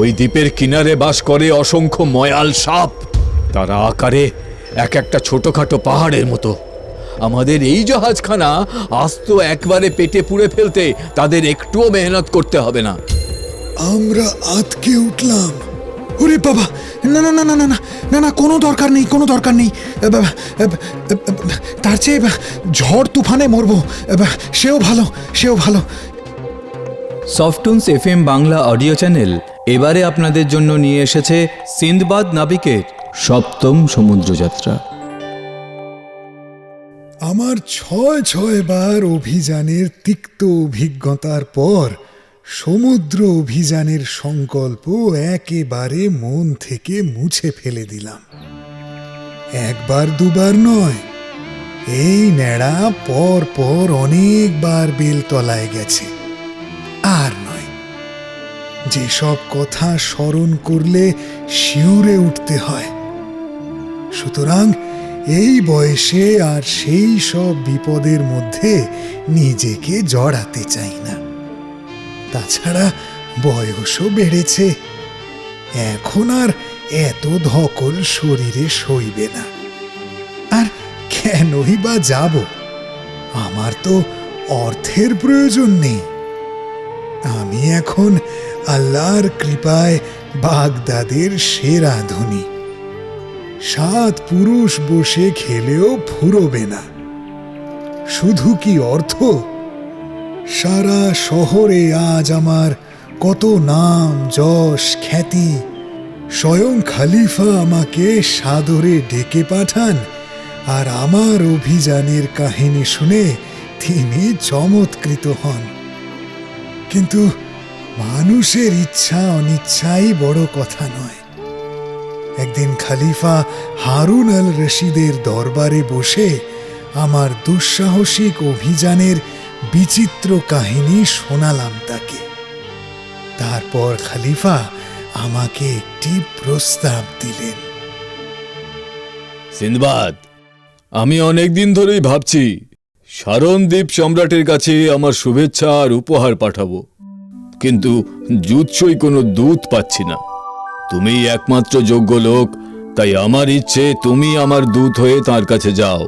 ওই দ্বীপের কিনারে বাস করে অসংখ্য ময়াল সাপ। তারা আকারে এক একটা ছোটখাটো পাহাড়ের মতো। আমাদের এই জাহাজখানা আস্ত একবারে পেটে পুড়ে ফেলতে তাদের একটুও মেহনত করতে হবে না। আমরা আতকে উঠলাম। ওরে বাবা, না না না না না না না, কোনো দরকার নেই, কোনো দরকার নেই। তার চেয়ে ঝড় তুফানে মরবো, সেও ভালো, সেও ভালো। সফটুনস FM বাংলা অডিও চ্যানেল এবারে আপনাদের জন্য নিয়ে এসেছে সিন্দবাদ নাবিকের সপ্তম সমুদ্রযাত্রা। আমার ৬ বার অভিযানের তিক্ত অভিজ্ঞতার পর সমুদ্র অভিযানের সংকল্প একেবারে মন থেকে মুছে ফেলে দিলাম। একবার দুবার নয়, এই নেড়া পর পর অনেকবার বেলতলায় গেছে। আর নয়, যেসব কথা স্মরণ করলে শিউরে উঠতে হয়। সুতরাং এই বয়সে আর সেই সব বিপদের মধ্যে নিজেকে জড়াতে চাই না। তাছাড়া বয়সও বেড়েছে, এখন আর এত ধকল শরীরে সইবে না। আর কেনই বা যাব? আমার তো অর্থের প্রয়োজন নেই। আমি এখন আল্লাহর কৃপায় বাগদাদের সেরা ধনী। 7 পুরুষ বসে খেলেও ফুরোবে না। শুধু কি অর্থ? সারা শহরে আজ আমার কত নাম, যশ, খ্যাতি। স্বয়ং খলিফা আমাকে সাদরে ডেকে পাঠান, আর আমার অভিযানের কাহিনী শুনে তিনি চমৎকৃত হন। কিন্তু মানুষের ইচ্ছা অনিচ্ছাই বড় কথা নয়। একদিন খলিফা হারুন আল রশিদের দরবারে বসে আমার দুঃসাহসিক অভিযানের বিচিত্র কাহিনী শোনালাম তাকে। তারপর খলিফা আমাকে একটি প্রস্তাব দিলেন। সিন্দবাদ, আমি অনেকদিন ধরেই ভাবছি সারন দ্বীপ সম্রাটের কাছে আমার শুভেচ্ছা আর উপহার পাঠাবো, কিন্তু জুৎসই কোনো দূত পাচ্ছি না। তুমিই একমাত্র যোগ্য লোক, তাই আমার ইচ্ছে তুমি আমার দূত হয়ে তার কাছে যাও।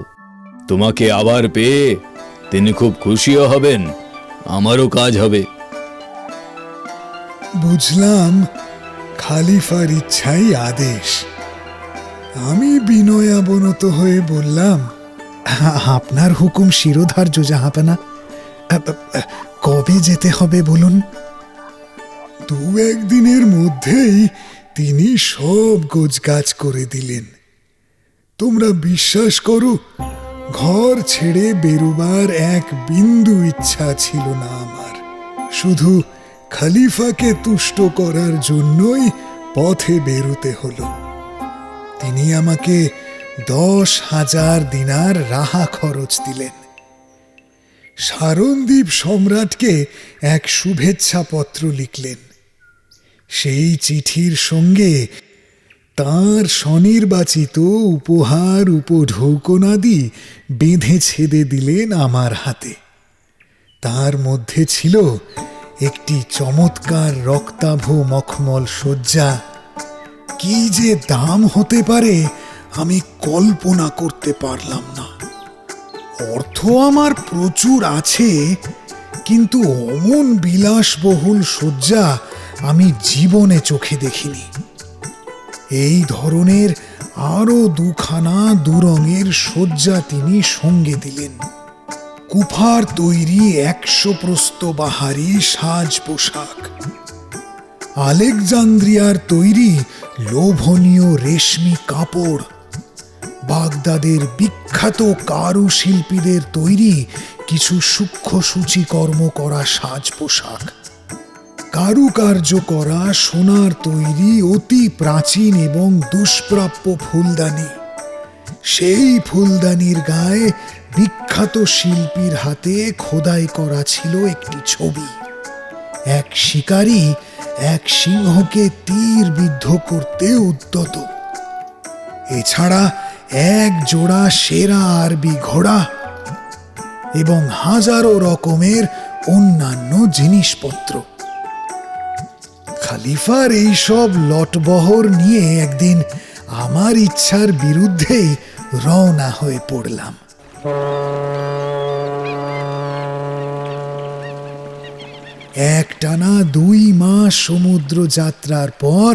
তোমাকে আবার পেয়ে তিনি খুব খুশিও হবেন, আমারও কাজ হবে। বুঝলাম, খলিফার ইচ্ছাই আদেশ। আমি বিনয়াবনত হয়ে বললাম, আপনার হুকুম শিরোধার্য জাহাপানা। কবে যেতে হবে বলুন? 2-1 দিনের মধ্যেই তিনি সব গোছগাছ করে দিলেন। তোমরা বিশ্বাস করো, ঘর ছেড়ে বেরোবার এক বিন্দু ইচ্ছা ছিল না আমার। শুধু খলিফাকে তুষ্ট করার জন্যই পথে বেরোতে হলো। তিনি আমাকে 10,000 দিনার রাহা খরচ দিলেন। সারনদ্বীপ সম্রাটকে এক শুভেচ্ছা পত্র লিখলেন। সেই চিঠির সঙ্গে তাঁর স্বনির্বাচিত উপহার উপঢৌকনাদি বেঁধে ছেদে দিলেন আমার হাতে। তার মধ্যে ছিল একটি চমৎকার রক্তাভ মখমল শয্যা। কি যে দাম হতে পারে আমি কল্পনা করতে পারলাম না। অর্থ আমার প্রচুর আছে, কিন্তু অমন বিলাসবহুল শয্যা আমি জীবনে চোখে দেখিনি। এই ধরনের আরো 2খানা দুরঙের শয্যা তিনি সঙ্গে দিলেন। কুফার তৈরি 100 প্রস্তবাহারী সাজ পোশাক, আলেকজান্দ্রিয়ার তৈরি লোভনীয় রেশমি কাপড়, বাগদাদের বিখ্যাত কারুশিল্পীদের তৈরি কিছু সূক্ষ্ম সূচিকর্ম করা সাজ পোশাক, কারুকার্য করা সোনার তৈরি অতি প্রাচীন এবং দুষ্প্রাপ্য ফুলদানি। সেই ফুলদানির গায়ে বিখ্যাত শিল্পীর হাতে খোদাই করা ছিল একটি ছবি। এক শিকারী এক সিংহকে তীর বিদ্ধ করতে উদ্যত। এছাড়া 1 জোড়া সেরা আরবি ঘোড়া এবং হাজারো রকমের অন্যান্য জিনিসপত্র। খলিফার এই সব লটবহর নিয়ে একদিন আমার ইচ্ছার বিরুদ্ধেই রওনা হয়ে পড়লাম। একটানা 2 মাস সমুদ্র যাত্রার পর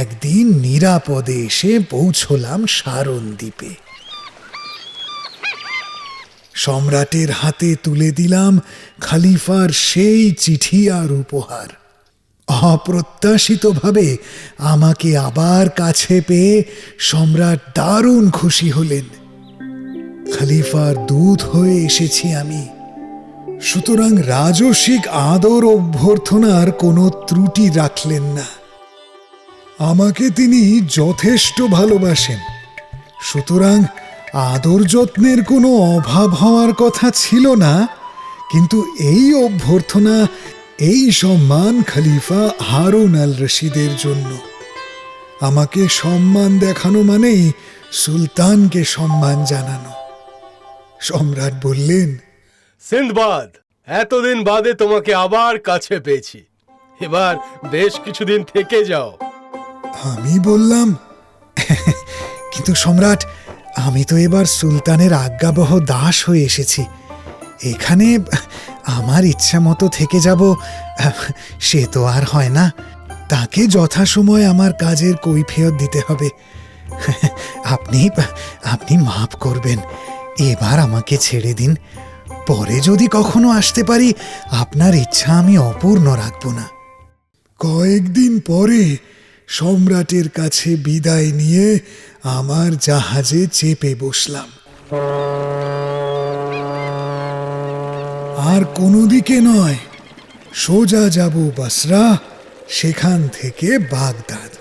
একদিন নিরাপদে এসে পৌঁছলাম সারণ দ্বীপে। সম্রাটের হাতে তুলে দিলাম খলিফার সেই চিঠি আর উপহার। অপ্রত্যাশিতভাবে আমাকে আবার কাছে পেয়ে সম্রাট দারুণ খুশি হলেন। খলিফার দূত হয়ে এসেছি আমি, সুতরাং রাজসিক আদর অভ্যর্থনার কোনো ত্রুটি রাখলেন না। আমাকে তিনি যথেষ্ট ভালোবাসেন, সুতরাং আদর যত্নের কোনো অভাব হওয়ার কথা ছিল না। কিন্তু এই অভ্যর্থনা, এই সম্মান খলিফা হারুন আল রশিদের জন্য। আমাকে সম্মান দেখানো মানেই সুলতানকে সম্মান জানানো। সম্রাট বললেন, সিন্দবাদ, এতদিন বাদে তোমাকে আবার কাছে পেয়েছি, এবার বেশ কিছুদিন থেকে যাও। আমি বললাম, কিন্তু সম্রাট, আমি তো এবার সুলতানের আজ্ঞাবহ দাস হয়ে এসেছি। এখানে আমার ইচ্ছা মতো থেকে যাব সে তো আর হয় না। তাকে যথাসময় আমার কাজের কৈফিয়ত দিতে হবে। আপনি মাফ করবেন, এবার আমাকে ছেড়ে দিন। পরে যদি কখনো আসতে পারি, আপনার ইচ্ছা আমি অপূর্ণ রাখব না। কয়েকদিন পরে সম্রাটের কাছে বিদায় নিয়ে আমার জাহাজে চেপে বসলাম। আর কোনো দিকে নয়, সোজা যাব বসরা, সেখান থেকে বাগদাদ।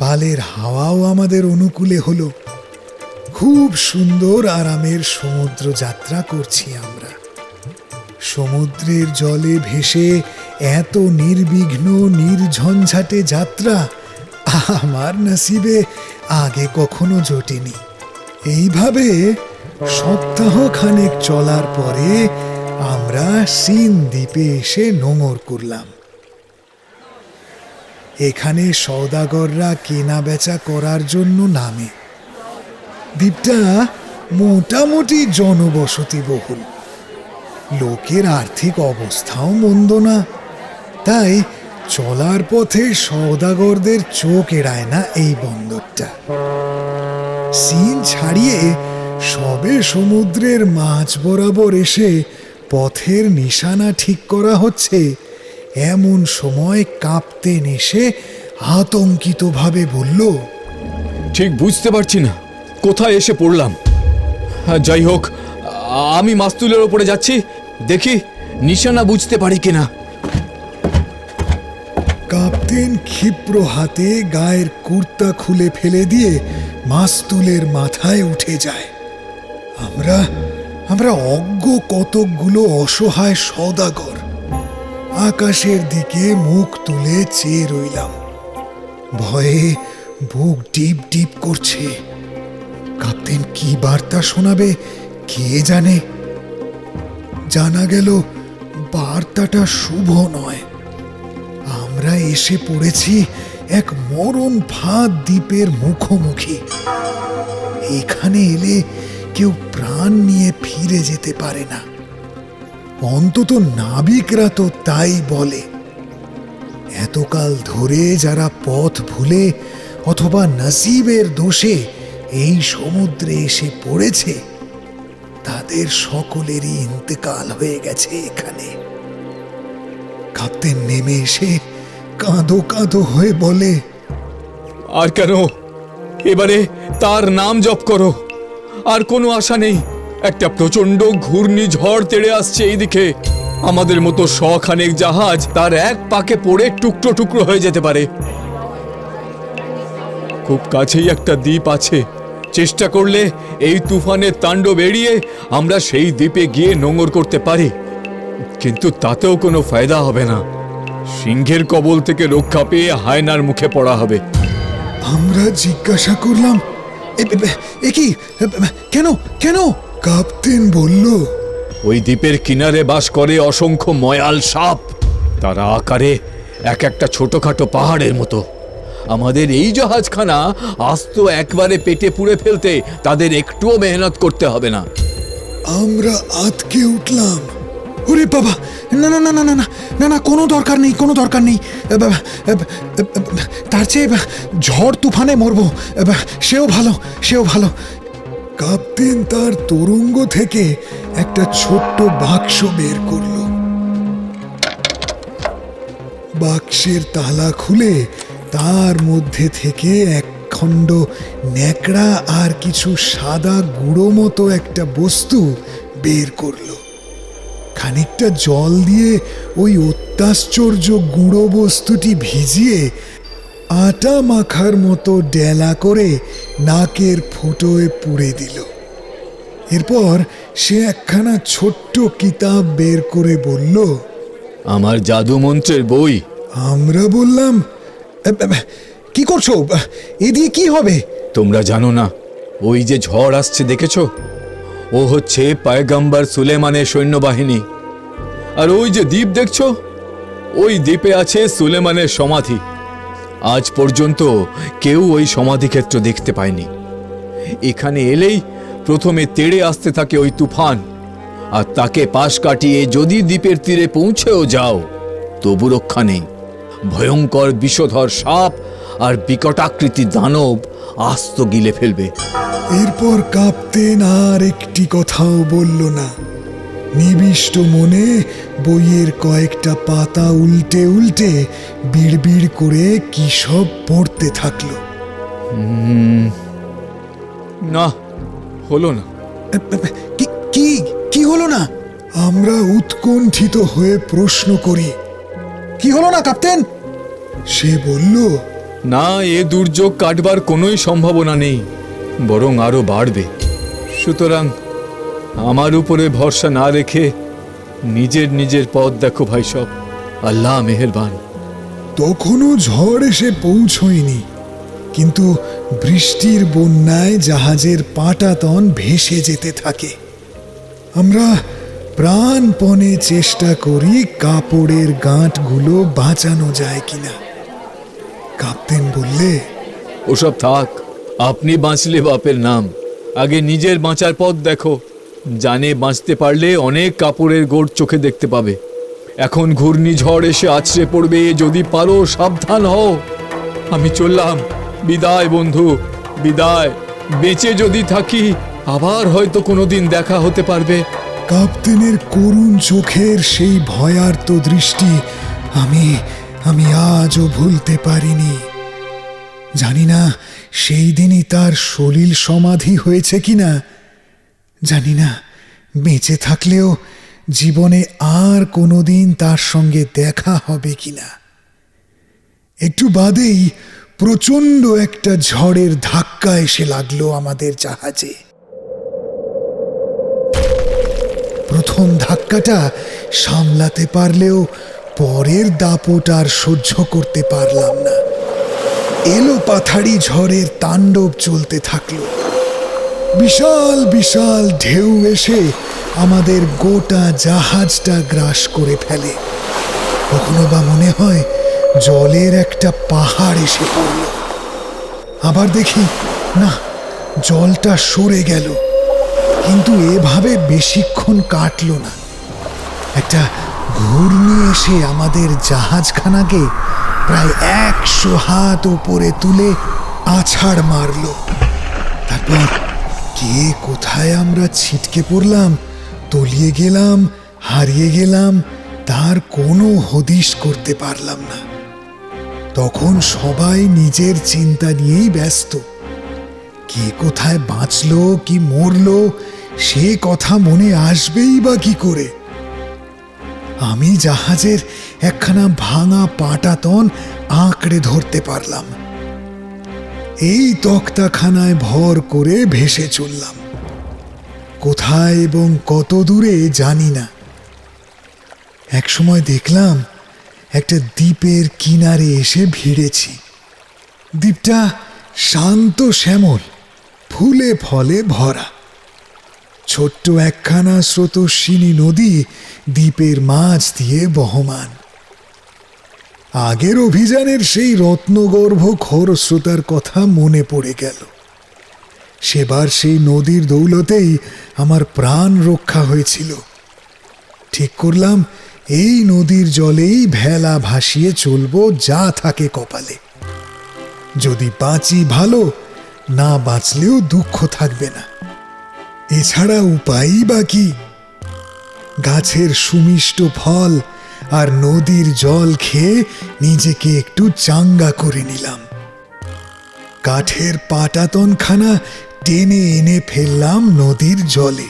পালের হাওয়াও আমাদের অনুকূলে হলো। খুব সুন্দর আরামের সমুদ্র যাত্রা করছি আমরা। সমুদ্রের জলে ভেসে এত নির্বিঘ্ন নির্ঝঞ্ঝাটে যাত্রা আমার নসিবে আগে কখনো জোটেনি। এইভাবে সপ্তাহ খানেক চলার পরে আমরা সিন দ্বীপে এসে নোঙর করলাম। এখানে সওদাগররা কেনা বেচা করার জন্য নামে। দ্বীপটা মোটামুটি জনবসতি বহুল, লোকের আর্থিক অবস্থাও মন্দ না। তাই চলার পথে সওদাগরদের চোখ এড়ায় না এই বন্দরটা। সিন ছাড়িয়ে সবে সমুদ্রের মাঝ বরাবর এসে পথের নিশানা ঠিক করা হচ্ছে, এমন সময় কাঁপতেন এসে আতঙ্কিতভাবে বলল, ঠিক বুঝতে পারছি না কোথায় এসে পড়লাম। যাই হোক, আমি মাস্তুলের ওপরে যাচ্ছি, দেখি নিশানা বুঝতে পারি কিনা। কাপ্তেন ক্ষিপ্র হাতে গায়ের কুর্তা খুলে ফেলে দিয়ে মাস্তুলের মাথায় উঠে যায়। আমরা অজ্ঞ কতকগুলো অসহায় সওদাগর আকাশের দিকে মুখ তুলে চেয়ে রইলাম। ভয়ে বুক ডিপ ডিপ করছে। কাপ্তেন কি বার্তা শোনাবে কে জানে। জানা গেল বার্তাটা শুভ নয়। আমরা এসে পড়েছি এক মরণ ফাঁদ দ্বীপের মুখোমুখি। এখানে এলে কেউ প্রাণ নিয়ে ফিরে যেতে পারে না, অন্তত নাবিকরা তো তাই বলে। এতকাল ধরে যারা পথ ভুলে অথবা নসিবের দোষে এই সমুদ্রে এসে পড়েছে, তাদের সকলেরই ইন্তেকাল হয়ে গেছে এখানে। কাপ্তেন নেমে এসে কাঁদো কাঁদো হয়ে বলে, আর কেন, এবারে তার নাম জপ করো। আর কোনো আশা নেই। একটা প্রচন্ড ঘূর্ণিঝড় তেড়ে আসছে এইদিকে। আমাদের মতো শখানেক জাহাজ তার এক পাকে পড়ে টুকরো টুকরো হয়ে যেতে পারে। খুব কাছেই একটা দ্বীপ আছে, চেষ্টা করলে এই তুফানের তাণ্ডব এড়িয়ে আমরা সেই দ্বীপে গিয়ে নোঙর করতে পারি। কিন্তু তাতেও কোনো ফায়দা হবে না। সিংহের কবল থেকে রক্ষা পেয়ে হায়নার মুখে পড়া হবে। আমরা জিজ্ঞাসা করলাম, এ কি, কেন কেন? কাপ্তেন বলল, ওই দ্বীপের কিনারে বাস করে অসংখ্য ময়াল সাপ। তারা আকারে এক একটা ছোটখাটো পাহাড়ের মতো। আমাদের এই জাহাজখানা আস্ত একবারে পেটে পুড়ে ফেলতে তাদের একটুও মেহনত করতে হবে না। আমরা আতকে উঠলাম। ওরে বাবা, না না না না না না না না, কোনো দরকার নেই, কোনো দরকার নেই। তার চেয়ে ঝড় তুফানে মরবো, সেও ভালো, সেও ভালো। কাপ্তেন তার তরঙ্গ থেকে একটা ছোট্ট বাক্স বের করলো। বাক্সের তালা খুলে তার মধ্যে থেকে এক খণ্ড ন্যাকড়া আর কিছু সাদা গুঁড়ো মতো একটা বস্তু বের করলো। খানিকটা জল দিয়ে ওই অত্যাশ্চর্য গুঁড়ো বস্তুটি ভিজিয়ে আটা মাখার মতো ডেলা করে নাকের ফুটোয় পুড়ে দিল। এরপর সে একখানা ছোট্ট কিতাব বের করে বলল, আমার জাদু মন্ত্রের বই। আমরা বললাম, কি করছো, এ দিয়ে কি হবে? তোমরা জানো না ওই যে ঝড় আসছে দেখেছো, ও হচ্ছে পয়গম্বর সুলেমানের সৈন্যবাহিনী। আর ওই যে দ্বীপ দেখছো, ওই দ্বীপে আছে সুলেমানের সমাধি। আজ পর্যন্ত কেউ ওই সমাধিক্ষেত্র দেখতে পায়নি। এখানে এলেই প্রথমে তেড়ে আসতে থাকে ওই তুফান, আর তাকে পাশ কাটিয়ে যদি দ্বীপের তীরে পৌঁছেও যাও তবু রক্ষা নেই। ভয়ঙ্কর বিষধর সাপ আর বিকটাকৃতি দানব আস্ত গিলে ফেলবে। এরপর কাপ্তেন আর একটি কথাও বলল না। নিবিষ্ট মনে বইয়ের কয়েকটা পাতা উল্টে উল্টে বিড়বিড় করে কি সব পড়তে থাকলো। না, হলো না। কি কি কি হলো না? আমরা উৎকণ্ঠিত হয়ে প্রশ্ন করি, কি হলো না কাপ্তেন? সে বলল, না, এ দুর্যোগ কাটবার কোনোই সম্ভাবনা নেই, বরং আরো বাড়বে। সুতরাং আমার উপরে ভরসা না রেখে নিজের নিজের পথ দেখো ভাই সব। আল্লাহ মেহেরবান। তখনও ঝড় এসে পৌঁছয়নি, কিন্তু বৃষ্টির বন্যায় জাহাজের পাটাতন ভেসে যেতে থাকে। আমরা প্রাণপণে চেষ্টা করি কাপড়ের গাঁটগুলো বাঁচানো যায় কিনা। কাপ্তেন বললে, ওসব থাক, আপনি বাঁচলে বাপের নাম, আগে নিজের বাঁচার পথ দেখো। জানে বাঁচতে পারলে অনেক কাপড়ের গোট চোখে দেখতে পাবে। এখন ঘূর্ণিঝড় এসে আছড়ে পড়বে, যদি পারো সাবধান হও। আমি চললাম, বিদায় বন্ধু, বিদায়। বেঁচে যদি থাকি আবার হয়তো কোনোদিন দেখা হতে পারবে। কাপ্তেনের করুণ চোখের সেই ভয়ার্ত দৃষ্টি আমি আমি আজও ভুলতে পারিনি। জানি না সেই দিনই তার সলিল সমাধি হয়েছে কিনা, জানি না বেঁচে থাকলেও জীবনে আর কোনোদিন তার সঙ্গে দেখা হবে কিনা। একটু বাদেই প্রচণ্ড একটা ঝড়ের ধাক্কা এসে লাগলো আমাদের জাহাজে। প্রথম ধাক্কাটা সামলাতে পারলেও পরের দাপট আর সহ্য করতে পারলাম না। এলো পাথাড়ি ঝড়ের তাণ্ডব চলতে থাকলো। বিশাল বিশাল ঢেউ এসে আমাদের গোটা জাহাজটা গ্রাস করে ফেলে। কখনো বা মনে হয় জলের একটা পাহাড় এসে পড়ল। আবার দেখি না, জলটা সরে গেল, কিন্তু এভাবে বেশিক্ষণ কাটল না। একটা ঘূর্ণি এসে আমাদের জাহাজখানাকে প্রায় 100 হাত উপরে তুলে আছাড় মারল। তারপর কে কোথায় আমরা ছিটকে পড়লাম, তলিয়ে গেলাম, হারিয়ে গেলাম, তার কোনো হদিশ করতে পারলাম না। তখন সবাই নিজের চিন্তা নিয়েই ব্যস্ত। কে কোথায় বাঁচলো কি মরলো সে কথা মনে আসবেই বা কি করে। আমি জাহাজের একখানা ভাঙা পাটাতন আঁকড়ে ধরতে পারলাম। এই তক্তাখানায় ভর করে ভেসে চললাম। কোথায় এবং কত দূরে জানি না। একসময় দেখলাম একটা দ্বীপের কিনারে এসে ভিড়েছি। দ্বীপটা শান্ত শ্যামল, ফুলে ফলে ভরা। ছোট্ট একখানা স্রোতস্বিনী নদী দ্বীপের মাঝ দিয়ে বহমান। আগের অভিযানের সেই রত্নগর্ভ খরস্রোতার কথা মনে পড়ে গেল। সেবার সেই নদীর দৌলতেই আমার প্রাণ রক্ষা হয়েছিল। ঠিক করলাম এই নদীর জলেই ভেলা ভাসিয়ে চলবো, যা থাকে কপালে। যদি বাঁচি ভালো, না বাঁচলেও দুঃখ থাকবে না। এছাড়া উপায়ই বা কি? গাছের সুমিষ্ট ফল আর নদীর জল খেয়ে নিজেকে একটু চাঙ্গা করে নিলাম। কাঠের পাটাতনখানা টেনে এনে ফেললাম নদীর জলে।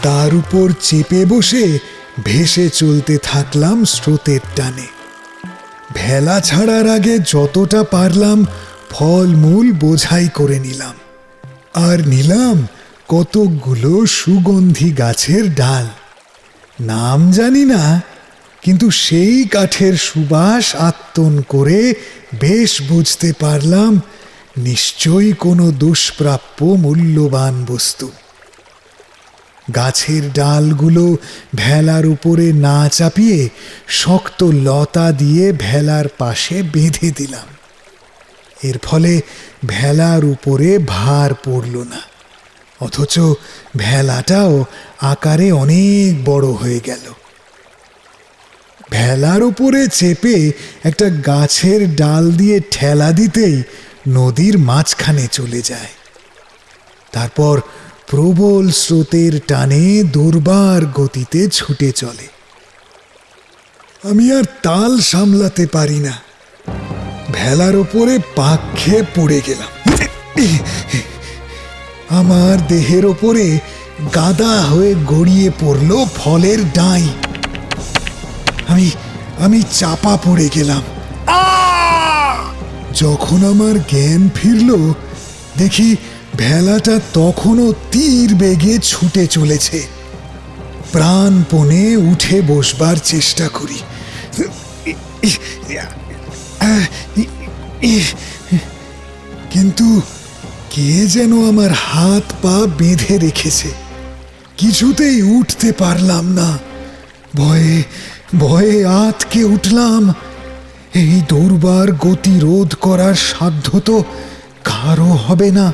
তার উপর চেপে বসে ভেসে চলতে থাকলাম স্রোতের টানে। ভেলা ছাড়ার আগে যতটা পারলাম ফলমূল বোঝাই করে নিলাম। আর নিলাম কতকগুলো সুগন্ধি গাছের ডাল। নাম জানি না, কিন্তু সেই কাঠের সুবাস আত্মন করে বেশ বুঝতে পারলাম নিশ্চয়ই কোনো দুষ্প্রাপ্য মূল্যবান বস্তু। গাছের ডালগুলো ভেলার উপরে না চাপিয়ে শক্ত লতা দিয়ে ভেলার পাশে বেঁধে দিলাম। এর ফলে ভেলার উপরে ভার পড়ল না, অথচ ভেলাটাও আকারে অনেক বড় হয়ে গেল। ভেলার উপরে চেপে একটা গাছের ডাল দিয়ে ঠেলা দিতেই নদীর মাঝখানে চলে যায়। তারপর প্রবল স্রোতের টানে দুর্বার গতিতে ছুটে চলে। আমি আর তাল সামলাতে পারি না, ভেলার ওপরে পাক খেয়ে পড়ে গেলাম। আমার দেহের ওপরে গাদা হয়ে গড়িয়ে পড়ল ফলের ডাঁই। আমি চাপা পড়ে গেলাম। যখন আমার জ্ঞান ফিরল, দেখি ভেলাটা তখনও তীর বেগে ছুটে চলেছে। প্রাণপণে উঠে বসবার চেষ্টা করি, কিন্তু কে যেন আমার হাত পা বেঁধে রেখেছে। কিছুতেই উঠতে পারলাম না। ভয়ে ভয়ে আঁতকে উঠলাম। এই দুর্বার গতি রোধ করার সাধ্য তো কারো হবে না।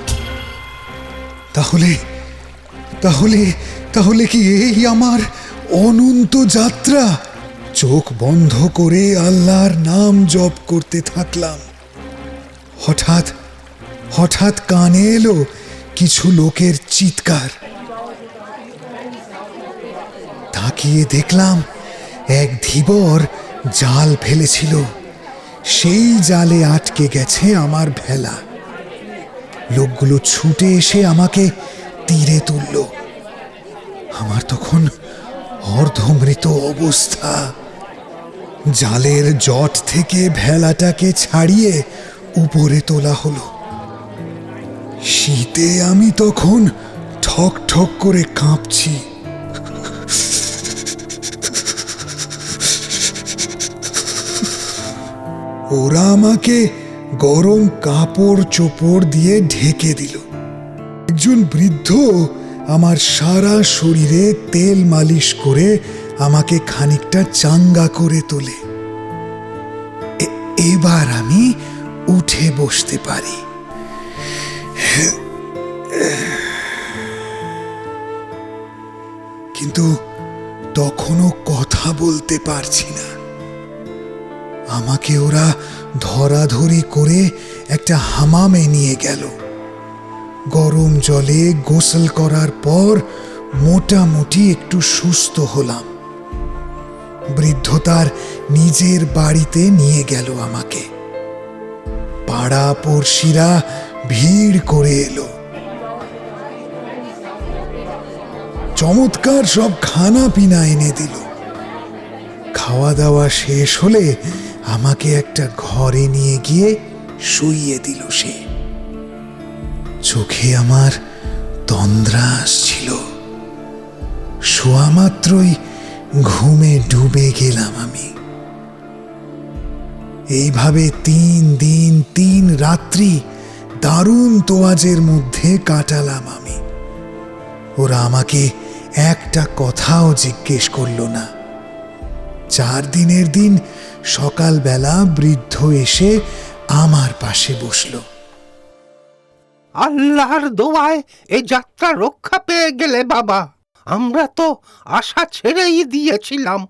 তাহলে তাহলে তাহলে কি এই আমার অনন্ত যাত্রা? চোখ বন্ধ করে আল্লাহর নাম জপ করতে থাকলাম। হঠাৎ হঠাৎ কানে এলো কিছু লোকের চিৎকার। তাকিয়ে দেখলাম এক ধীবর জাল ফেলেছিল। সেই জালে আটকে গেছে আমার ভেলা। লোকগুলো ছুটে এসে আমাকে তীরে তুলল। আমার তখন অর্ধমৃত অবস্থা। জালের জট থেকে ভেলাটাকে ছাড়িয়ে উপরে তোলা হলো। শীতে আমি তখন ঠক ঠক করে কাঁপছি। ওরা আমাকে গরম কাপড় চোপড় দিয়ে ঢেকে দিল। একজন বৃদ্ধ আমার সারা শরীরে তেল মালিশ করে আমাকে খানিকটা চাঙ্গা করে তোলে। এবার আমি উঠে বসতে পারি। কিন্তু তখনও কথা বলতে পারছি না। আমাকে ওরা ধরাধরি করে একটা হামামে নিয়ে গেল। গরম জলে গোসল করার পর মোটামুটি একটু সুস্থ হলাম। বৃদ্ধ তার নিজের বাড়িতে নিয়ে গেল আমাকে। পাড়া পড়শিরা ভিড় করে এলো। চমৎকার সব খানা পিনা এনে দিল। খাওয়া দাওয়া শেষ হলে আমাকে একটা ঘরে নিয়ে গিয়ে শুইয়ে দিল সে। চোখে আমার তন্দ্রা আসছিল। শোয়া মাত্রই ঘুমে ডুবে গেলাম আমি। এইভাবে 3 দিন 3 রাত্রি দারুণ তোয়াজের মধ্যে কাটালাম আমি। ওরা আমাকে একটা কথাও জিজ্ঞেস করল না। 4 দিনের দিন সকালবেলা বৃদ্ধ এসে আমার পাশে বসল। আল্লাহর দোয়ায় এ যাত্রা রক্ষা পেয়ে গেলে বাবা। আমরা তো আশা ছেড়েই দিয়েছিলাম,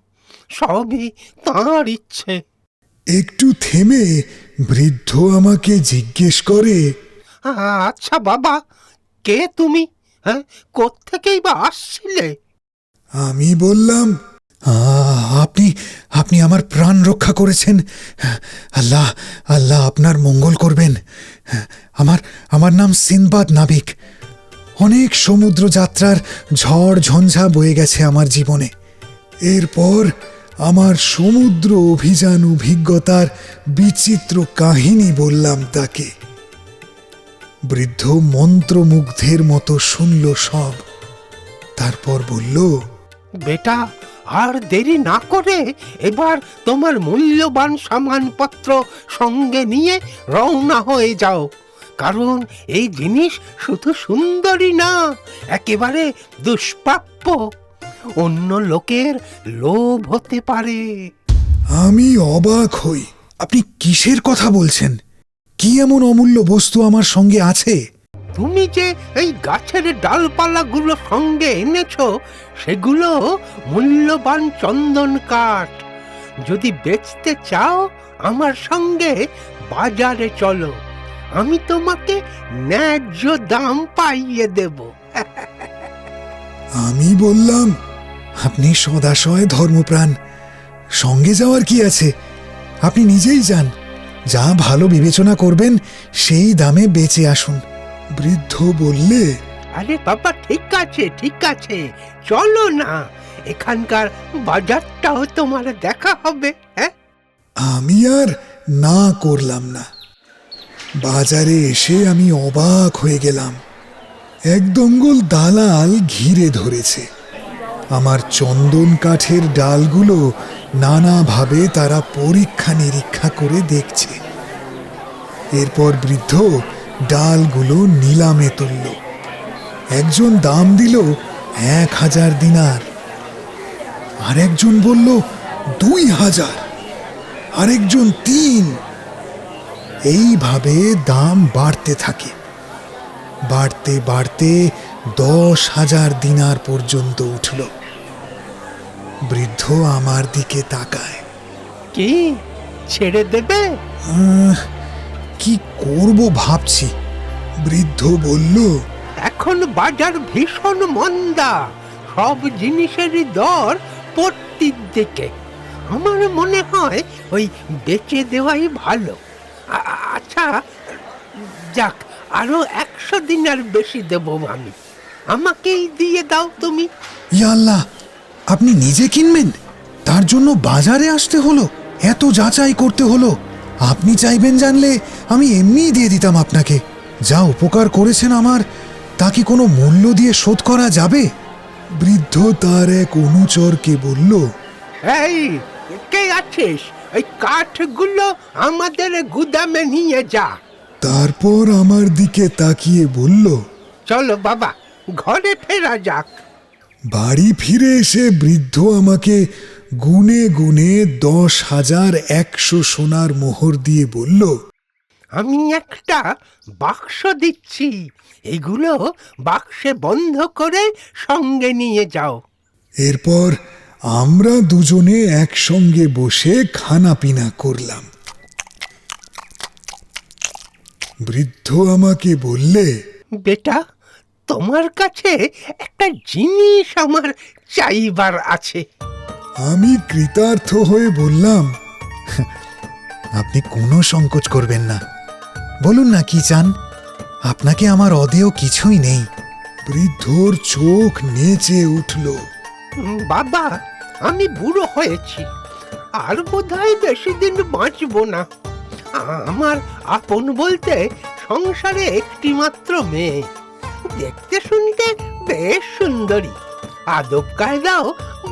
সবই তাঁর ইচ্ছে। একটু থেমে বৃদ্ধ আমাকে জিজ্ঞেস করে, আচ্ছা বাবা, কে তুমি? হ্যাঁ, কোত্থেকেই বা আসছিলে? আমি বললাম, আপনি আপনি আমার প্রাণ রক্ষা করেছেন। আল্লাহ আল্লাহ আপনার মঙ্গল করবেন। আমার নাম সিন্দবাদ নাবিক। অনেক সমুদ্র যাত্রার ঝড় ঝঞ্ঝা বয়ে গেছে আমার জীবনে। এরপর আমার সমুদ্র অভিযান অভিজ্ঞতার বিচিত্র কাহিনী বললাম তাকে। বৃদ্ধ মন্ত্রমুগ্ধের মতো শুনল সব। তারপর বলল, বেটা, আর দেরি না করে এবার তোমার মূল্যবান সামানপত্র সঙ্গে নিয়ে রওনা হয়ে যাও। কারণ এই জিনিস শুধু সুন্দরী না, একেবারে দুষ্প্রাপ্য। অন্য লোকের লোভ হতে পারে। আমি অবাক হই। আপনি কিসের কথা বলছেন? কি এমন অমূল্য বস্তু আমার সঙ্গে আছে? তুমি যে এই গাছের ডালপালাগুলো সঙ্গে এনেছো, সেগুলো মূল্যবান চন্দন কাঠ। যদি বেচতে চাও আমার সঙ্গে বাজারে চলো, আমি তোমাকে ন্যায্য দাম পাইয়ে দেব। আমি বললাম, আপনি সদাশয় ধর্মপ্রাণ, সঙ্গে যাওয়ার কি আছে? আপনি নিজেই যান, যা ভালো বিবেচনা করবেন সেই দামে বেচে আসুন। বৃদ্ধ বললে, আরে বাবা, ঠিক আছে ঠিক আছে, চলো না, এখানকার বাজারটাও তোমার দেখা হবে। হ্যাঁ, আমি আর না করলাম না। বাজারে এসে আমি অবাক হয়ে গেলাম। এক দঙ্গল দালাল ঘিরে ধরেছে। আমার চন্দন কাঠের ডালগুলো নানাভাবে তারা পরীক্ষা নিরীক্ষা করে দেখছে। এরপর বৃদ্ধ ডালগুলো নিলামে তুলল। একজন দাম দিল 1000 দিনার, আর একজন বলল 2000, আরেকজন 3। এইভাবে দাম বাড়তে থাকে। বাড়তে বাড়তে 10,000 দিনার পর্যন্ত উঠল। বৃদ্ধ আমার দিকে তাকায়। কি ছেড়ে দেবে? কি করব ভাবছি। বৃদ্ধ বলল, এখন বাজার ভীষণ মন্দা, সব জিনিসেরই দর পড়তির দিকে। আমার মনে হয় ওই বেচে দেওয়াই ভালো। আচ্ছা যাক, আরো 100 দিনার বেশি দেব আমি। আমাকেই দিয়ে দাও তুমি। ইয়া আল্লাহ, আপনি নিজে কিনবেন? তার জন্য বাজারে আসতে হলো, এত যাচাই করতে হলো। আপনি চাইবেন জানলে আমি এমনিই দিয়ে দিতাম আপনাকে। যা উপকার করেছেন আমার, তা কি কোনো মূল্য দিয়ে শোধ করা যাবে? বৃদ্ধ তার এক অনুচরকে বলল, এই কে আছিস? এই কাঠগুলো আমাদের গুদামে নিয়ে যা। তারপর আমার দিকে তাকিয়ে বলল, চলো বাবা, ঘরে ফেরা যাক। বাড়ি ফিরে এসে বৃদ্ধ আমাকে গুনে গুনে 10,100 সোনার মোহর দিয়ে বলল, আমি একটা বাক্স দিচ্ছি, এগুলো বাক্সে বন্ধ করে সঙ্গে নিয়ে যাও। এরপর আমরা দুজনে একসঙ্গে বসে খানা পিনা করলাম। বৃদ্ধ আমাকে বললে, বেটা, তোমার কাছে একটা জিনিস আমার চাইবার আছে। আমি কৃতার্থ হয়ে বললাম, আপনি কোনো সংকোচ করবেন না, বলুন না কি চান। আপনাকে আমার অদেয় কিছুই নেই। বৃদ্ধর চোখ নেচে উঠল। বাবা, আমি বুড়ো হয়েছি, আর বোধহয় বেশি দিন বাঁচব না। আমার আপন বলতে সংসারে একটি মাত্র মেয়ে, দেখতে শুনতে বেশ সুন্দরী, আদব কায়দাও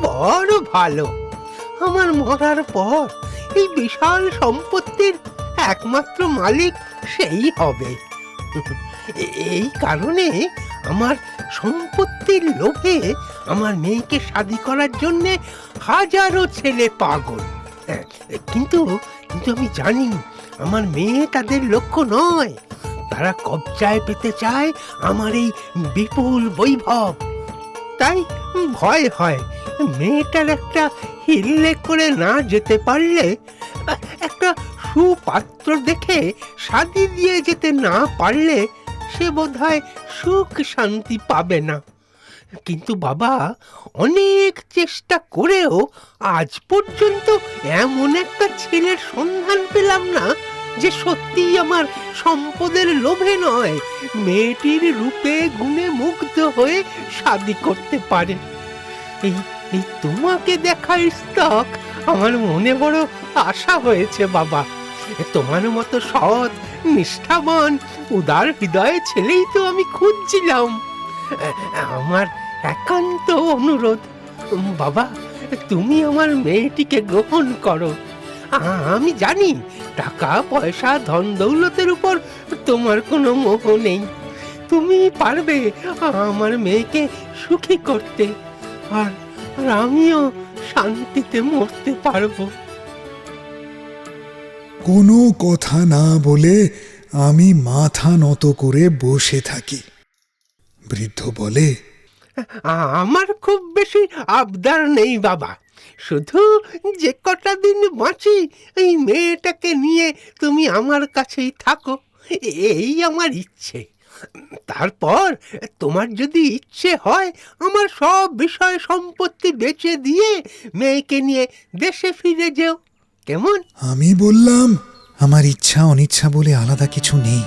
বড় ভালো। আমার মরার পর এই বিশাল সম্পত্তির একমাত্র মালিক সেই হবে। এই কারণে আমার সম্পত্তির লোভে আমার মেয়েকে শাদী করার জন্য হাজারো ছেলে পাগল। কিন্তু কিন্তু আমি জানি আমার মেয়ে তাদের লক্ষ্য নয়। তারা কবজায় পেতে চায় আমার এই বিপুল বৈভব। তাই ভয় হয় মেয়েটার একটা হিল্লে করে না যেতে পারলে, একটা সুপাত্র দেখে শাদি দিয়ে যেতে না পারলে সে বোধহয় সুখ শান্তি পাবে না। কিন্তু বাবা, অনেক চেষ্টা করেও আজ পর্যন্ত এমন একটা ছেলের সন্ধান পেলাম না যে সত্যি আমার সম্পদের লোভে নয়, মেয়েটির রূপে গুণে মুগ্ধ হয়ে শাদি করতে পারে। এই এই তোমাকে দেখার স্তক আমার মনে বড় আশা হয়েছে বাবা। তোমার মতো সৎ, নিষ্ঠাবান, উদার হৃদয় ছেলেই তো আমি খুঁজছিলাম। আমার একান্ত অনুরোধ বাবা, তুমি আমার মেয়েটিকে গ্রহণ করো। আমি জানি টাকা পয়সা ধন দৌলতের উপর তোমার কোনো মোহ নেই। তুমি পারবে আমার মেয়েকে সুখী করতে, আর আমিও শান্তিতে মরতে পারবো। কোনো কথা না বলে আমি মাথা নত করে বসে থাকি। বৃদ্ধ বলে, আমার খুব বেশি আবদার নেই বাবা, শুধু যে কটা দিন বাঁচি এই মেয়েটাকে নিয়ে তুমি আমার কাছেই থাকো, এই আমার ইচ্ছে। তারপর তোমার যদি ইচ্ছে হয় আমার সব বিষয় সম্পত্তি বেচে দিয়ে মেয়েকে নিয়ে দেশে ফিরে যেও, কেমন? আমি বললাম, আমার ইচ্ছা অনিচ্ছা বলে আলাদা কিছু নেই।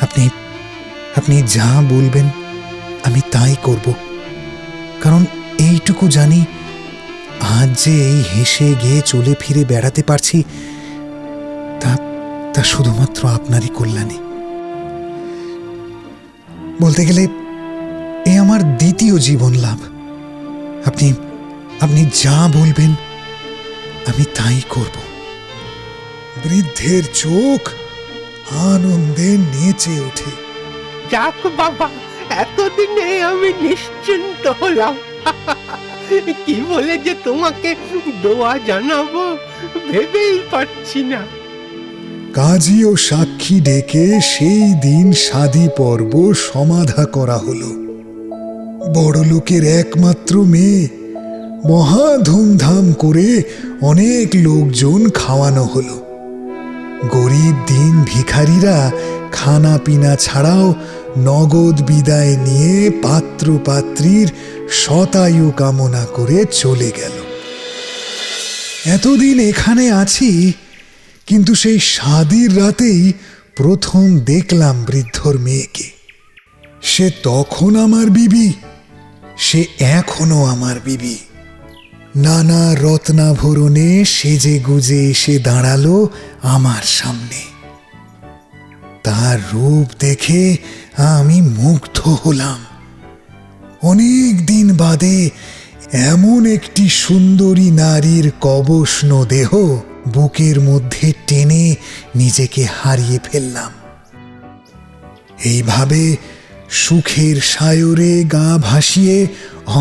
আপনি আপনি যা বলবেন আমি তাই করব। কারণ এইটুকু জানি, আজ যে এই হেসে গিয়ে চলে ফিরে বেড়াতে পারছি তা তা শুধুমাত্র আপনারই কল্যাণে। বলতে গেলে এ আমার দ্বিতীয় জীবন লাভ। আপনি আপনি যা বলবেন আমি তাই করব। বৃদ্ধের চোখ আনন্দে নেচে ওঠে। যাক বাবা, এতদিনে আমি নিশ্চিন্ত হলাম। কি বলে যে তোমাকে দোয়া জানাবো ভেবেই পারছি না। কাজী ও সাক্ষী ডেকে সেই দিন শাদী পর্ব সমাধা করা হলো। বড়লোকের একমাত্র মেয়ে, মহা ধুমধাম করে অনেক লোকজন খাওয়ানো হলো। গরিব দিন ভিখারিরা খানা পিনা ছাড়াও নগদ বিদায় নিয়ে পাত্র পাত্রীর শতায়ু কামনা করে চলে গেল। এতদিন এখানে আছি, কিন্তু সেই শাদির রাতেই প্রথম দেখলাম বৃদ্ধর মেয়েকে। সে তখন আমার বিবি, সে এখনো আমার বিবি। নানা রত্নাভরণে সেজে গুজে এসে দাঁড়ালো আমার সামনে। তার রূপ দেখে আমি মুগ্ধ হলাম। অনেক দিন বাদে এমন একটি সুন্দরী নারীর কবষ্ণ দেহ বুকের মধ্যে টেনে নিজেকে হারিয়ে ফেললাম। এইভাবে সুখের সায়রে গা ভাসিয়ে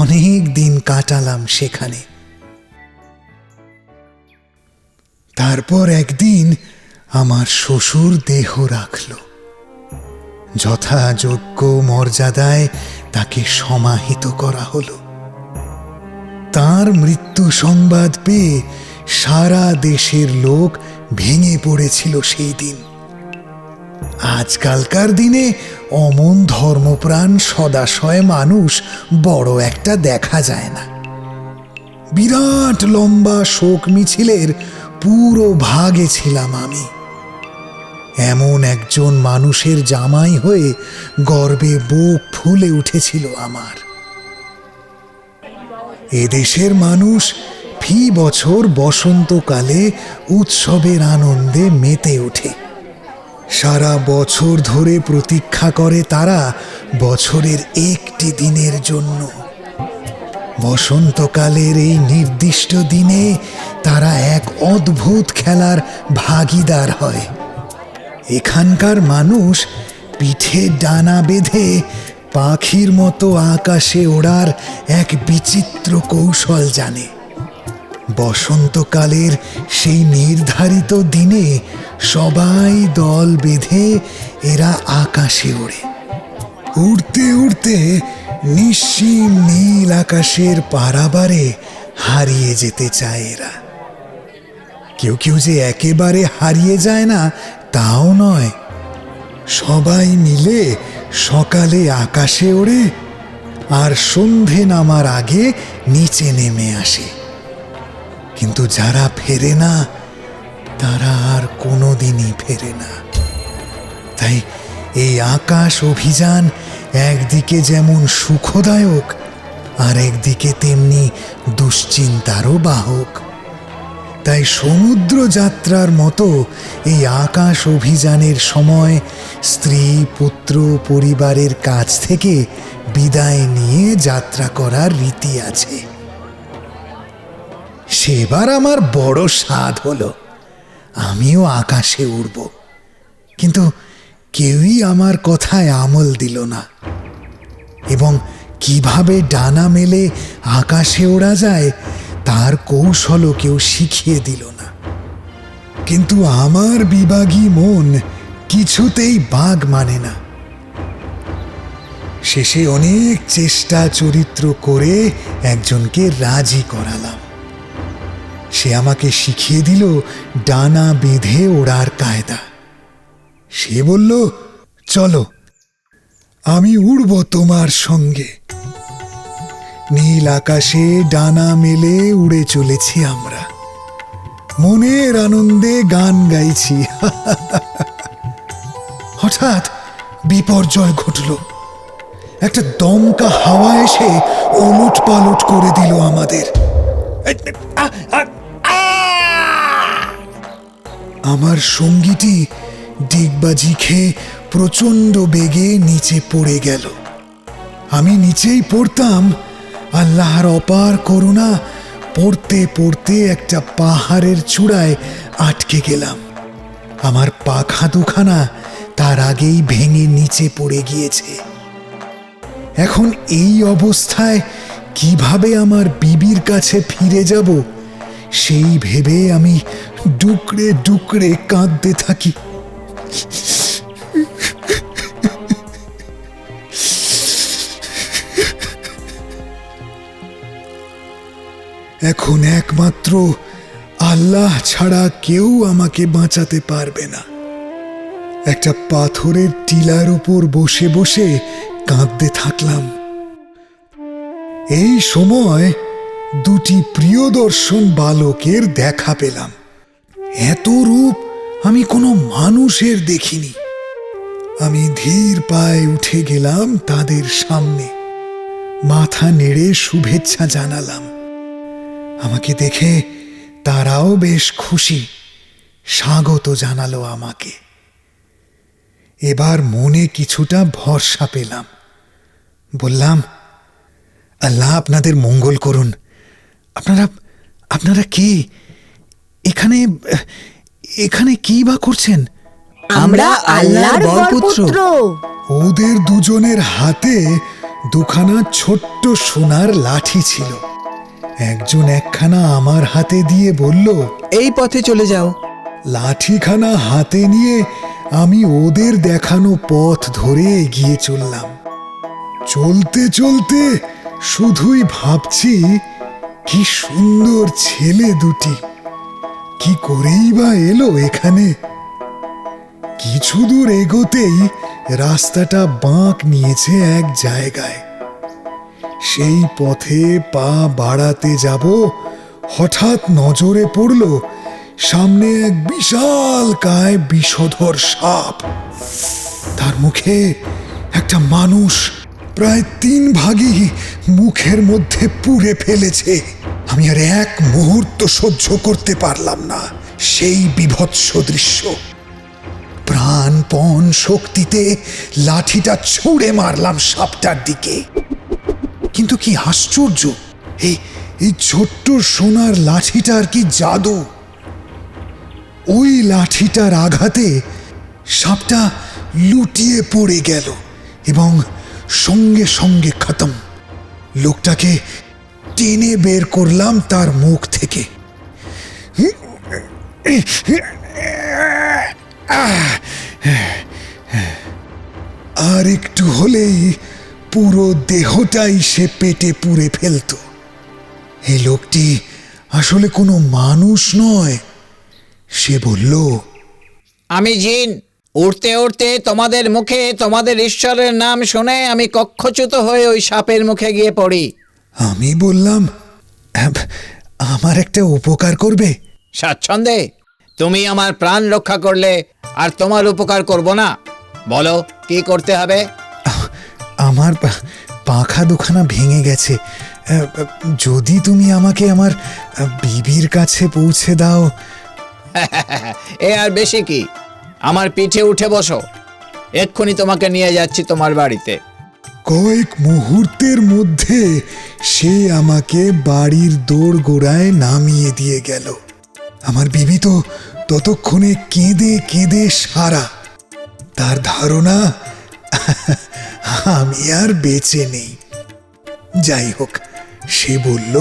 অনেক দিন কাটালাম সেখানে। তারপর একদিন আমার শ্বশুর দেহ রাখল। যথাযোগ্য মর্যাদায় তাকে সমাহিত করা হলো। তার মৃত্যু সংবাদ পেয়ে সারা দেশের লোক ভেঙে পড়েছিল সেই দিন। আজকালকার দিনে অমন ধর্মপ্রাণ সদাশয় মানুষ বড় একটা দেখা যায় না। বিরাট লম্বা শোক মিছিলের পুরো ভাগে ছিলাম আমি। এমন একজন মানুষের জামাই হয়ে গর্বে বুক ফুলে উঠেছিল আমার। এদেশের মানুষ ফি বছর বসন্তকালে উৎসবের আনন্দে মেতে ওঠে। সারা বছর ধরে প্রতীক্ষা করে তারা বছরের একটি দিনের জন্য। বসন্তকালের এই নির্দিষ্ট দিনে তারা এক অদ্ভুত খেলার ভাগীদার হয়। এখানকার মানুষ পিঠে ডানা বেঁধে পাখির মতো আকাশে ওড়ার এক বিচিত্র কৌশল জানে। বসন্তকালের সেই নির্ধারিত দিনে সবাই দল বেঁধে এরা আকাশে ওড়ে। উড়তে উড়তে নিশ্চিম নীল আকাশের পারাবারে হারিয়ে যেতে চায় এরা। কেউ কেউ যে একেবারে হারিয়ে যায় না তাও নয়, সবাই মিলে সকালে আকাশে ওড়ে আর সন্ধে নামার আগে নিচে নেমে আসে। কিন্তু যারা ফেরে না তারা আর কোনোদিনই ফেরে না। তাই এই আকাশ অভিযান একদিকে যেমন সুখদায়ক আর একদিকে তেমনি দুশ্চিন্তারও বাহক। তাই সমুদ্র যাত্রার মতো এই আকাশ অভিযানের সময় স্ত্রী পুত্র পরিবারের কাছ থেকে বিদায় নিয়ে যাত্রা করার রীতি আছে। সেবার আমার বড় স্বাদ হলো, আমিও আকাশে উড়ব। কিন্তু কেউই আমার কথায় আমল দিল না, এবং কিভাবে ডানা মেলে আকাশে ওড়া যায় তার কৌশলও কেউ শিখিয়ে দিল না। কিন্তু আমার বিভাগী মন কিছুতেই বাগ মানে না। শেষে অনেক চেষ্টা চরিত্র করে একজনকে রাজি করালাম। সে আমাকে শিখিয়ে দিল ডানা বেঁধে ওড়ার কায়দা। সে বলল, চলো আমি উড়ব তোমার সঙ্গে। নীল আকাশে ডানা মেলে উড়ে চলেছি আমরা, মনের আনন্দে গান গাইছি। হঠাৎ বিপর্যয় ঘটল। একটা দমকা হাওয়া এসে ওলট পালট করে দিল আমাদের। আমার সঙ্গীটি ডিগবাজি খেয়ে প্রচন্ড বেগে নিচে পড়ে গেল। আমি নিচেই পড়তাম, আল্লাহর অপার করুণা, পড়তে পড়তে একটা পাহাড়ের চূড়ায় আটকে গেলাম। আমার পাখা দুখানা তার আগেই ভেঙে নিচে পড়ে গিয়েছে। এখন এই অবস্থায় কিভাবে আমার বিবির কাছে ফিরে যাব সেই ভেবে আমি ডুকরে ডুকরে কাঁদতে থাকি। এখন একমাত্র আল্লাহ ছাড়া কেউ আমাকে বাঁচাতে পারবে না। একটা পাথরের টিলার উপর বসে বসে কাঁদতে থাকলাম। এই সময় দুটি প্রিয়দর্শন বালকের দেখা পেলাম। এত রূপ আমি কোনো মানুষের দেখিনি। আমি ধীর পায়ে উঠে গেলাম তাদের সামনে, মাথা নেড়ে শুভেচ্ছা জানালাম। আমাকে দেখে তারাও বেশ খুশি, স্বাগত জানালো আমাকে। এবার মনে কিছুটা ভরসা পেলাম। বললাম, আল্লাহ আপনাদের মঙ্গল করুন। আপনারা কে? এখানে কি বা করছেন? আমরা আল্লাহর বরপুত্র। ওদের দুজনের হাতে দুখানা ছোট্ট সোনার লাঠি ছিল। একজন একখানা আমার হাতে দিয়ে বলল, এই পথে চলে যাও। লাঠিখানা হাতে নিয়ে আমি ওদের দেখানো পথ ধরে এগিয়ে চললাম। চলতে চলতে শুধুই ভাবছি, কি সুন্দর ছেলে দুটি, কি করেই বা এলো এখানে। কিছু দূর এগোতেই রাস্তাটা বাঁক নিয়েছে এক জায়গায়। সেই পথে পা বাড়াতে যাব, হঠাৎ নজরে পড়ল সামনে এক বিশাল কায় বিষধর সাপ। তার মুখে একটা মানুষ প্রায় 3 ভাগই মুখের মধ্যে পুড়ে ফেলেছে। আমি আর এক মুহূর্ত সহ্য করতে পারলাম না সেই বীভৎস দৃশ্য। প্রাণপণ শক্তিতে লাঠিটা ছুঁড়ে মারলাম সাপটার দিকে। কিন্তু কি আশ্চর্য, এই ছোট্ট সোনার লাঠিটার কি জাদু! ওই লাঠিটার আঘাতে সাপটা লুটিয়ে পড়ে গেল এবং সঙ্গে সঙ্গে খতম। লোকটাকে টেনে বের করলাম তার মুখ থেকে। আর একটু হলেই পুরো দেহটাই সে পেটে পুড়ে ফেলতো। এই লোকটি আসলে কোনো মানুষ নয়। সে বলল, আমি জিন, উড়তে উড়তে তোমাদের মুখে তোমাদের ঈশ্বরের নাম শুনে আমি কক্ষচ্যুত হয়ে ওই সাপের মুখে গিয়ে পড়ি। আমি বললাম, আমার একটা উপকার করবে? স্বাচ্ছন্দ্যে, তুমি আমার প্রাণ রক্ষা করলে আর তোমার উপকার করব না? বলো কি করতে হবে? আমার পাখা দুখানা ভেঙে গেছে। যদি তুমি আমাকে আমার বিবির কাছে পৌঁছে দাও। এ আর বেশি কি, আমার পিঠে উঠে বসো, এক্ষুনি তোমাকে নিয়ে যাচ্ছি তোমার বাড়িতে। কয়েক মুহূর্তের মধ্যে সে আমাকে বাড়ির দোরগোড়ায় নামিয়ে দিয়ে গেল। আমার বিবি তো ততক্ষণে কেঁদে কেঁদে সারা। তার ধারণা আমি আর বেঁচে নেই। যাই হোক, সে বলল,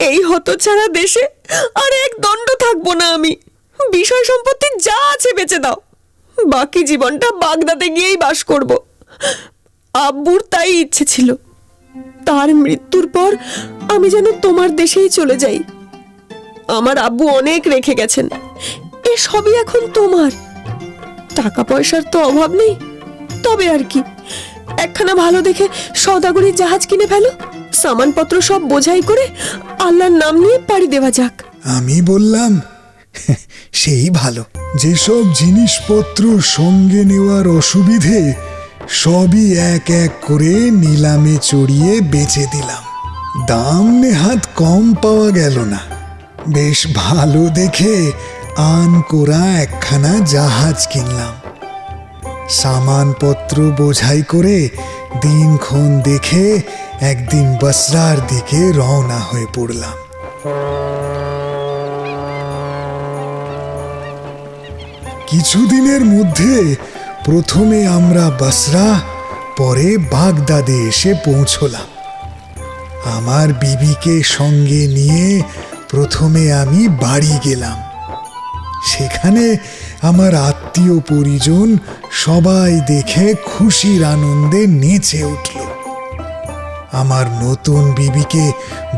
এই হতছাড়া দেশে আর এক দণ্ড থাকবো না আমি। বিষয় সম্পত্তি যা আছে বেচে দাও, বাকি জীবনটা বাগদাদে গিয়েই বাস করব। আব্বুর তাই ইচ্ছে ছিল। তার মৃত্যুর পর আমি যেন তোমার দেশেই চলে যাই। আমার আব্বু অনেক রেখে গেছেন, এ সবই এখন তোমার। টাকা পয়সার তো অভাব নেই, তবে আর কি, একখানা ভালো দেখে সওদাগরির জাহাজ কিনে ফেলো, সামানপত্র সব বোঝাই করে আল্লাহর নাম নিয়ে পাড়ি দেওয়া যাক। আমি বললাম, সেই ভালো। যেসব জিনিসপত্র সঙ্গে নেওয়ার অসুবিধে সবই এক এক করে নিলামে চড়িয়ে বেচে দিলাম। দাম নেহাত কম পাওয়া গেল না। বেশ ভালো দেখে আনকোরা একখানা জাহাজ কিনলাম। সামানপত্র বোঝাই করে দিনক্ষণ দেখে একদিন বসরার দিকে রওনা হয়ে পড়লাম। কিছুদিনের মধ্যে প্রথমে আমরা বসরা, পরে বাগদাদে এসে পৌঁছলাম। আমার বিবিকে সঙ্গে নিয়ে প্রথমে আমি বাড়ি গেলাম। সেখানে আমার আত্মীয় পরিজন সবাই দেখে খুশির আনন্দে নেচে উঠল। আমার নতুন বিবিকে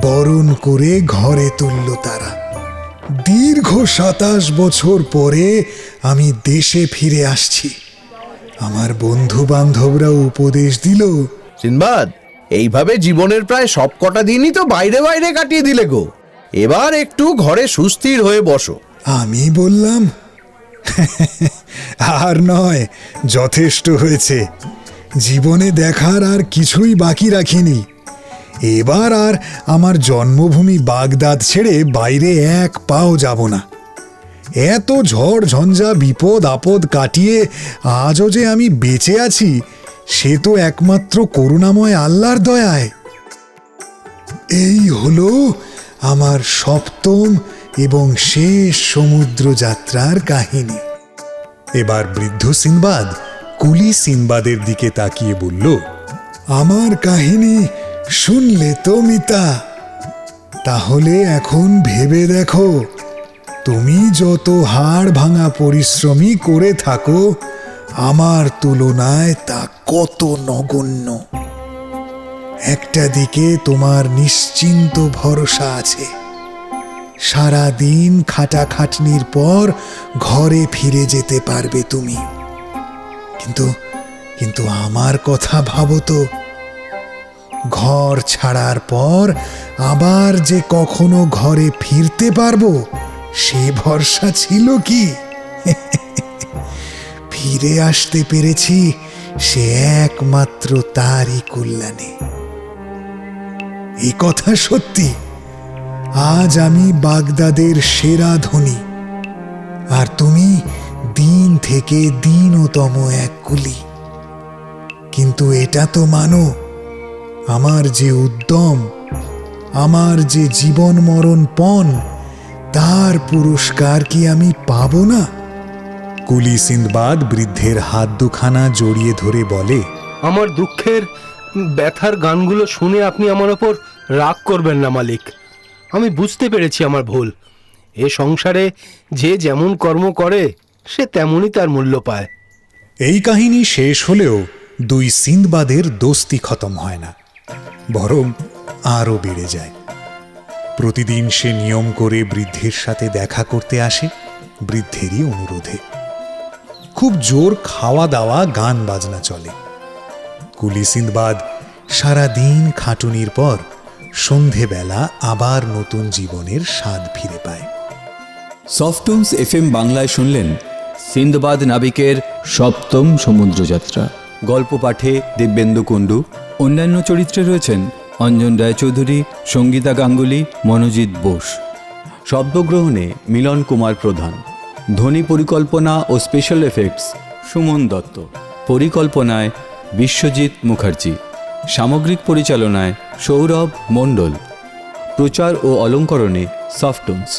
বরণ করে ঘরে তুলল তারা। দীর্ঘ 27 বছর পরে আমি দেশে ফিরে আসছি। আমার বন্ধু বান্ধবরা উপদেশ দিল, সিনবাদ, এইভাবে জীবনের প্রায় সব কটা দিনই তো বাইরে বাইরে কাটিয়ে দিলে গো। এবার একটু ঘরে সুস্থির হয়ে বসো। আমি বললাম, আর নয়, যথেষ্ট হয়েছে। জীবনে দেখার আর কিছুই বাকি রাখিনি। এবার আর আমার জন্মভূমি বাগদাদ ছেড়ে বাইরে এক পাও যাব না। এত ঝড় ঝঞ্ঝা বিপদ আপদ কাটিয়ে আজও যে আমি বেঁচে আছি, সে তো একমাত্র করুণাময় আল্লাহর দয়ায়। এই হলো আমার সপ্তম এবং শেষ সমুদ্র যাত্রার কাহিনী। এবার বৃদ্ধ সিনবাদ কুলি সিনবাদের দিকে তাকিয়ে বলল, আমার কাহিনী শুনলে তো মিতা? তাহলে এখন ভেবে দেখো, তুমি যত হাড় ভাঙা পরিশ্রমী করে থাকো, আমার তুলনায় তা কত নগণ্য। একটা দিকে তোমার নিশ্চিন্ত ভরসা আছে। সারা দিন খাটাখাটনির পর ঘরে ফিরে যেতে পারবে তুমি। কিন্তু আমার কথা ভাবো তো, ঘর ছাড়ার পর আবার যে কখনো ঘরে ফিরতে পারবো, সে ভরসা ছিল কি? ফিরে আসতে পেরেছি সে একমাত্র তারই কল্যাণে। এই কথা সত্যি। আজ আমি বাগদাদের সেরা ধনী, আর তুমি দিন থেকে দিনতম এক কুলি। কিন্তু এটা তো মানো, আমার যে উদ্যম, আমার যে জীবন মরণ পণ, তার পুরস্কার কি আমি পাবো না? কুলি সিন্দবাদ বৃদ্ধের হাত দুখানা জড়িয়ে ধরে বলে, আমার দুঃখের ব্যথার গানগুলো শুনে আপনি আমার ওপর রাগ করবেন না মালিক। আমি বুঝতে পেরেছি আমার ভুল। এ সংসারে যে যেমন কর্ম করে সে তেমনই তার মূল্য পায়। এই কাহিনী শেষ হলেও দুই সিন্দবাদের দোস্তি খতম হয় না, বরং আরও বেড়ে যায়। প্রতিদিন সে নিয়ম করে বৃদ্ধের সাথে দেখা করতে আসে, বৃদ্ধেরই অনুরোধে। খুব জোর খাওয়া দাওয়া, গান বাজনা চলে। কুলি সিন্দবাদ সারাদিন খাটুনির পর সন্ধেবেলা আবার নতুন জীবনের স্বাদ ফিরে পায়। সফটুনস এফএম বাংলায় শুনলেন সিন্দবাদ নাবিকের সপ্তম সমুদ্রযাত্রা। গল্প পাঠে দিব্যেন্দু কুণ্ডু। অন্যান্য চরিত্রে রয়েছেন অঞ্জন রায়চৌধুরী, সঙ্গীতা গাঙ্গুলি, মনোজিৎ বোস। শব্দগ্রহণে মিলন কুমার প্রধান। ধ্বনি পরিকল্পনা ও স্পেশাল এফেক্টস সুমন দত্ত। পরিকল্পনায় বিশ্বজিৎ মুখার্জি। সামগ্রিক পরিচালনায় সৌরভ মণ্ডল। প্রচার ও অলঙ্করণে সফটুনস।